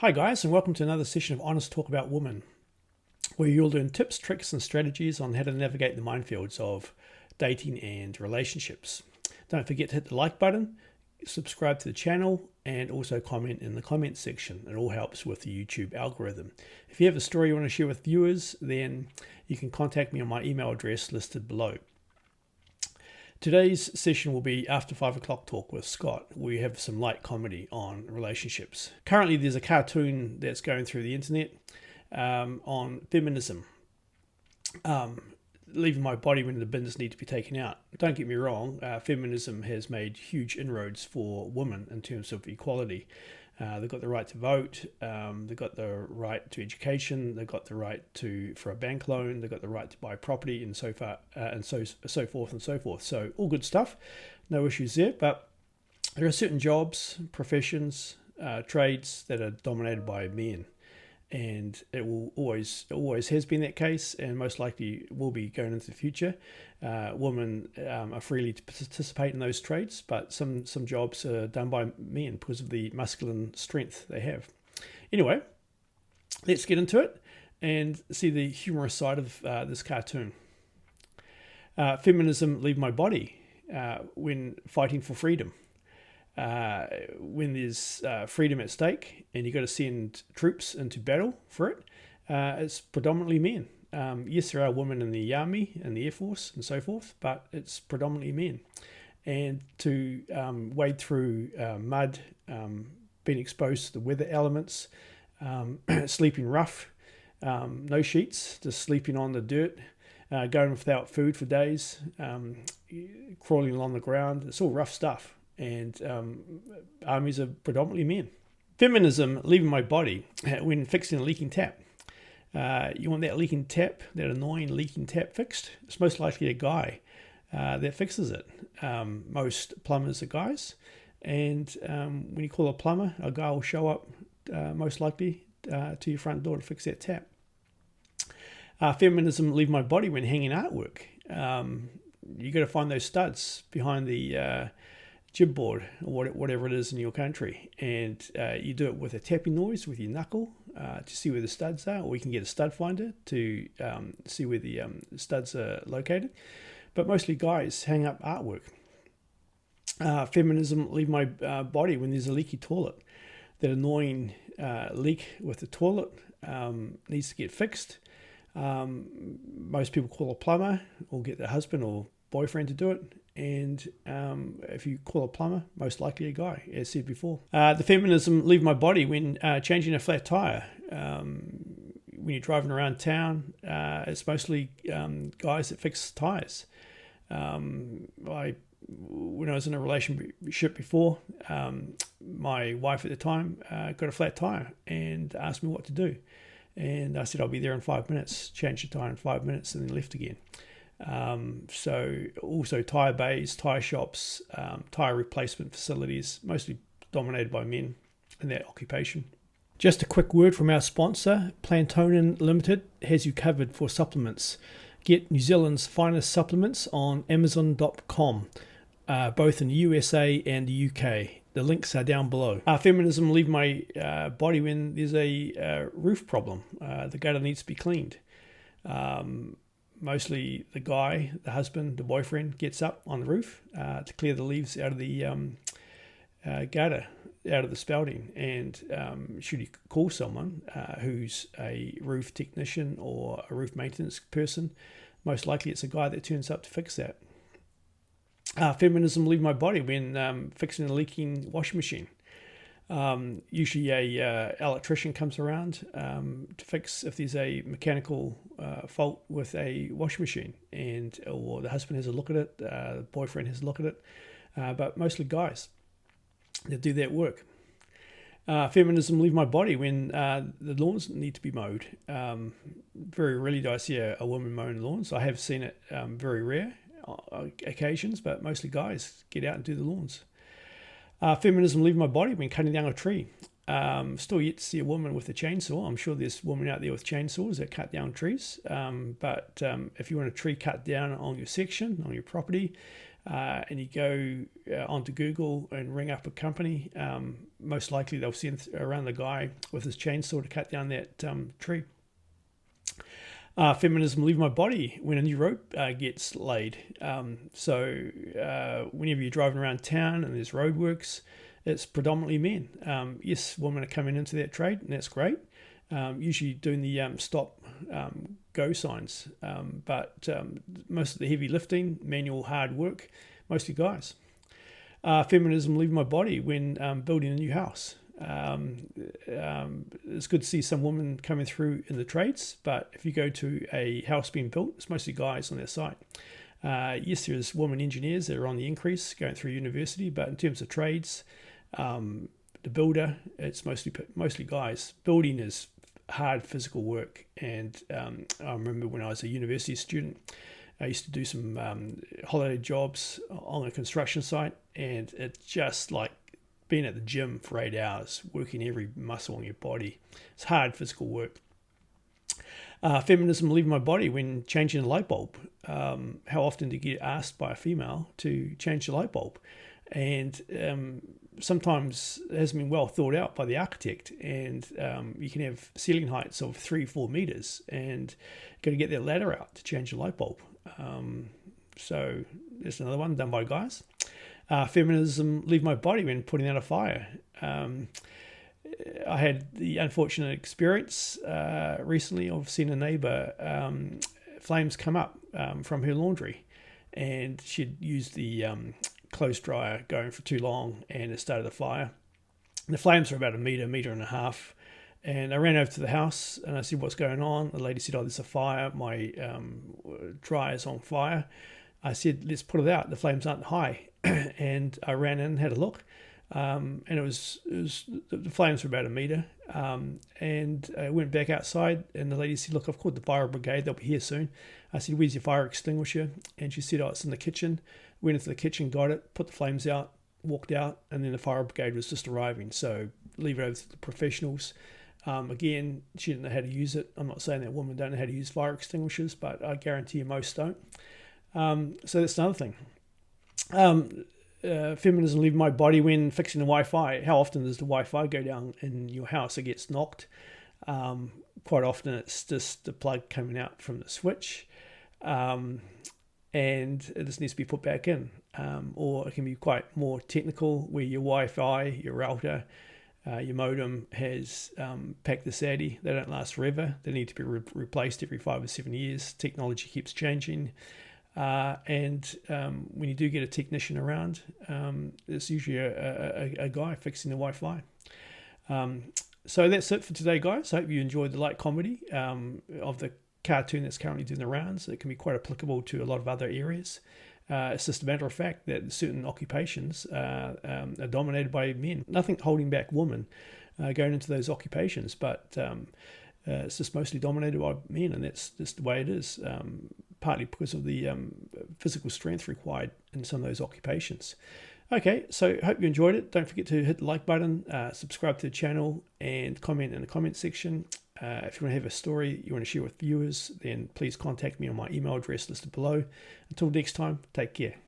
Hi guys, and welcome to another session of Honest Talk About Women, where you'll learn tips, tricks and strategies on how to navigate the minefields of dating and relationships. Don't forget to hit the like button, subscribe to the channel, and also comment in the comments section. It all helps with the YouTube algorithm. If you have a story you want to share with viewers, then you can contact me on my email address listed below. Today's session will be after 5 o'clock talk with Scott. We have some light comedy on relationships. Currently there's a cartoon that's going through the internet on feminism. Leaving my body when the bins need to be taken out. Don't get me wrong, feminism has made huge inroads for women in terms of equality. They've got the right to vote, they've got the right to education, they've got the right for a bank loan, they've got the right to buy property, and so forth and so forth. So all good stuff, no issues there. But there are certain jobs, professions, trades that are dominated by men, and it always has been that case, and most likely will be going into the future. Women are freely to participate in those trades, but some jobs are done by men because of the masculine strength they have. Anyway, let's get into it and see the humorous side of this cartoon. Feminism, leave my body when fighting for freedom. When there's freedom at stake and you've got to send troops into battle for it, it's predominantly men. Yes, there are women in the army and the air force and so forth, but it's predominantly men. And to wade through mud, being exposed to the weather elements, sleeping rough, no sheets, just sleeping on the dirt, going without food for days, crawling along the ground, it's all rough stuff. And armies are predominantly men. Feminism, leaving my body when fixing a leaking tap. You want that leaking tap, that annoying leaking tap fixed? It's most likely a guy that fixes it. Most plumbers are guys. And when you call a plumber, a guy will show up most likely to your front door to fix that tap. Feminism, leave my body when hanging artwork. You got to find those studs behind the jib board or whatever it is in your country, and you do it with a tapping noise with your knuckle to see where the studs are, or you can get a stud finder to see where the studs are located. But mostly guys hang up artwork. Feminism, leave my body when there's a leaky toilet. That annoying leak with the toilet needs to get fixed. Most people call a plumber or get their husband or boyfriend to do it. And if you call a plumber, most likely a guy, as said before. The feminism, leave my body when changing a flat tire. When you're driving around town, it's mostly guys that fix tires. When I was in a relationship before, my wife at the time got a flat tire and asked me what to do. And I said, I'll be there in 5 minutes, change the tire in 5 minutes, and then left again. So also tire bays, tire shops, tire replacement facilities, mostly dominated by men in that occupation. Just a quick word from our sponsor, Plantonin Limited has you covered for supplements. Get New Zealand's finest supplements on Amazon.com, both in the USA and the UK. The links are down below. Feminism, leave my body when there's a roof problem. The gutter needs to be cleaned. Mostly the guy, the husband, the boyfriend gets up on the roof to clear the leaves out of the gutter, out of the spouting. And should you call someone who's a roof technician or a roof maintenance person, most likely it's a guy that turns up to fix that. Feminism, leave my body when fixing a leaking washing machine. Usually a electrician comes around to fix if there's a mechanical fault with a washing machine, or the husband has a look at it, the boyfriend has a look at it, but mostly guys that do that work. Feminism, leave my body when the lawns need to be mowed. Very rarely do I see a woman mowing lawns. I have seen it very rare occasions, but mostly guys get out and do the lawns. Feminism, leave my body when cutting down a tree. Still yet to see a woman with a chainsaw. I'm sure there's women out there with chainsaws that cut down trees. But if you want a tree cut down on your section, on your property, and you go onto Google and ring up a company, most likely they'll send around the guy with his chainsaw to cut down that tree. Feminism leave my body when a new road gets laid. So whenever you're driving around town and there's roadworks, it's predominantly men. Yes, women are coming into that trade, and that's great. Usually doing the stop, go signs. But most of the heavy lifting, manual hard work, mostly guys. Feminism leave my body when building a new house. It's good to see some women coming through in the trades, but if you go to a house being built, it's mostly guys on their site. Yes, there's women engineers that are on the increase going through university, but in terms of trades, the builder, it's mostly guys. Building is hard physical work, and I remember when I was a university student, I used to do some holiday jobs on a construction site, and it's just like being at the gym for 8 hours, working every muscle in your body. It's hard physical work. Feminism leave my body when changing a light bulb. How often do you get asked by a female to change the light bulb? And sometimes it hasn't been well thought out by the architect, and you can have ceiling heights of 3-4 meters and got to get that ladder out to change the light bulb. So there's another one done by guys. Feminism leave my body when putting out a fire. I had the unfortunate experience recently of seeing a neighbour, flames come up from her laundry, and she'd used the clothes dryer going for too long, and it started a fire. And the flames were about a metre and a half. And I ran over to the house and I said, "What's going on?" The lady said, "Oh, there's a fire. My dryer's on fire." I said, "Let's put it out. The flames aren't high." And I ran in and had a look. And it was the flames were about a metre. And I went back outside, and the lady said, "Look, I've called the fire brigade. They'll be here soon." I said, "Where's your fire extinguisher?" And she said, "Oh, it's in the kitchen." Went into the kitchen, got it, put the flames out, walked out, and then the fire brigade was just arriving. So leave it over to the professionals. Again, she didn't know how to use it. I'm not saying that women don't know how to use fire extinguishers, but I guarantee you most don't. So that's another thing. Feminism leave my body when fixing the Wi-Fi. How often does the Wi-Fi go down in your house? It gets knocked. Quite often it's just the plug coming out from the switch, and it just needs to be put back in. Or it can be quite more technical, where your Wi-Fi, your router, your modem has packed the 𝗧𝗹𝗸. They don't last forever. They need to be replaced every 5 or 7 years. Technology keeps changing. And when you do get a technician around, it's usually a guy fixing the Wi-Fi. So that's it for today, guys. I hope you enjoyed the light comedy of the cartoon that's currently doing the rounds. It can be quite applicable to a lot of other areas. It's just a matter of fact that certain occupations are dominated by men. Nothing holding back women going into those occupations, but it's just mostly dominated by men, and that's just the way it is, partly because of the physical strength required in some of those occupations. Okay, so hope you enjoyed it. Don't forget to hit the like button, subscribe to the channel, and comment in the comment section. If you want to have a story you want to share with viewers, then please contact me on my email address listed below. Until next time, take care.